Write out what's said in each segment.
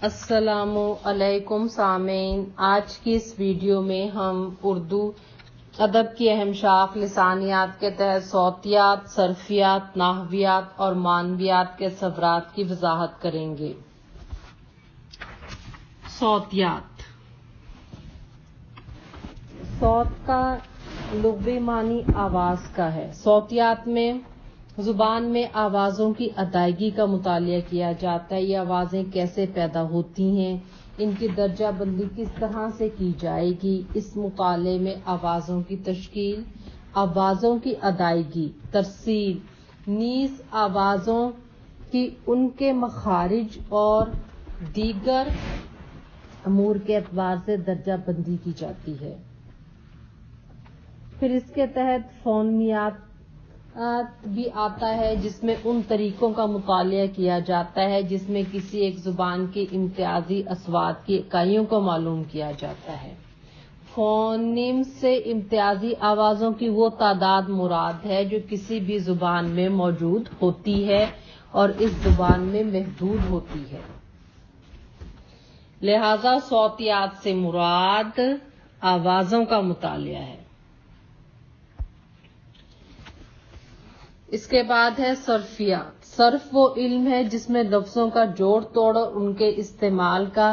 अस्सलामु अलैकुम सामीन। आज की इस वीडियो में हम उर्दू अदब की अहम शाख लिसानियात के तहत सौतियात, सर्फियात, नाहवियात और मानवियात के सवरात की वजाहत करेंगे। सौतियात। सौत का लुग़वी मानी आवाज का है। सौतियात में जुबान में आवाज़ों की अदायगी का मुतालिया किया जाता है। ये आवाज़ें कैसे पैदा होती हैं, इनकी दर्जा बंदी किस तरह से की जाएगी। इस मुताले में आवाज़ों की तश्कील, आवाज़ों की अदायगी, तरसील, नीज़ आवाज़ों की उनके मखारिज और दीगर अमूर के एतबार से दर्जा बंदी की जाती है। फिर इसके तहत फ़ोनियात भी आता है, जिसमें उन तरीकों का मुतालिया किया जाता है जिसमें किसी एक जुबान की इम्तियाजी अस्वात की इकाइयों को मालूम किया जाता है। फोनिम से इम्तियाजी आवाज़ों की वो तादाद मुराद है जो किसी भी जुबान में मौजूद होती है और इस जुबान में महदूद होती है। लिहाजा सौतियात से मुराद आवाज़ों का मुतालिया है। इसके बाद है सर्फियात। सर्फ वो इल्म है जिसमें लफ्जों का जोड़ तोड़ और उनके इस्तेमाल का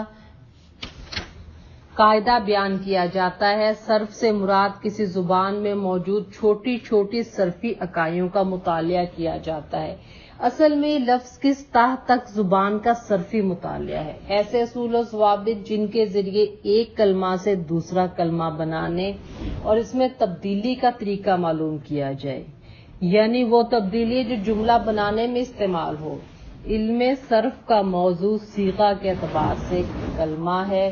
कायदा बयान किया जाता है। सर्फ से मुराद किसी जुबान में मौजूद छोटी छोटी सर्फी इकाइयों का मुतालिया किया जाता है। असल में लफ्ज किस तह तक जुबान का सर्फी मुतालिया है। ऐसे असूल और ज़वाबित जिनके जरिए एक कलमा से दूसरा कलमा बनाने और इसमें तब्दीली का तरीका मालूम किया जाए, यानी वो तब्दीली जो जुमला बनाने में इस्तेमाल हो। इल्मे सर्फ का मौजू सीगा के एतबार से कलमा है।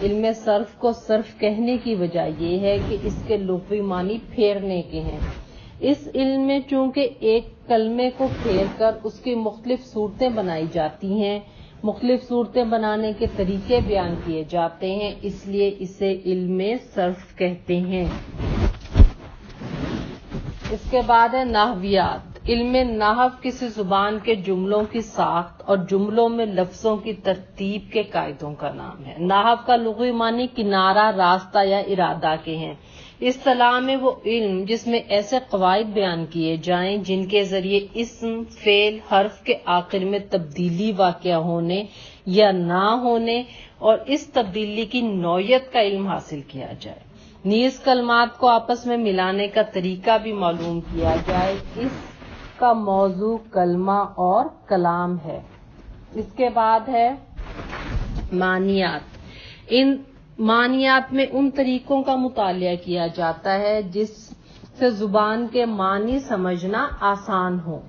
इल्मे सर्फ को सर्फ कहने की वजह यह है कि इसके लुग़वी मानी फेरने के हैं। इस इल्म में चूंकि एक कलमे को फेर कर उसकी मुख्तलिफ सूरतें बनाई जाती हैं, मुख्तलिफ सूरतें बनाने के तरीके बयान किए जाते हैं, इसलिए इसे इल्मे सर्फ कहते हैं। इसके बाद है नाहवियात। इल्मे नाहव किसी जुबान के जुमलों की साख्त और जुमलों में लफ्जों की तरतीब के कायदों का नाम है। नाहव का लुग़वी मानी किनारा, रास्ता या इरादा के हैं। इस्तिलाह में वो इल्म जिसमें ऐसे कवायद बयान किए जाएं जिनके जरिए इस्म, फेल, हर्फ के आखिर में तब्दीली वाक़या होने या ना होने और इस तब्दीली की नौयत का इल्म हासिल किया जाए। नीज़ कलमात को आपस में मिलाने का तरीका भी मालूम किया जाए। इसका मौजू कलमा और कलाम है। इसके बाद है मानियात। इन मानियात में उन तरीकों का मुतालिया किया जाता है जिससे जुबान के मानी समझना आसान हो।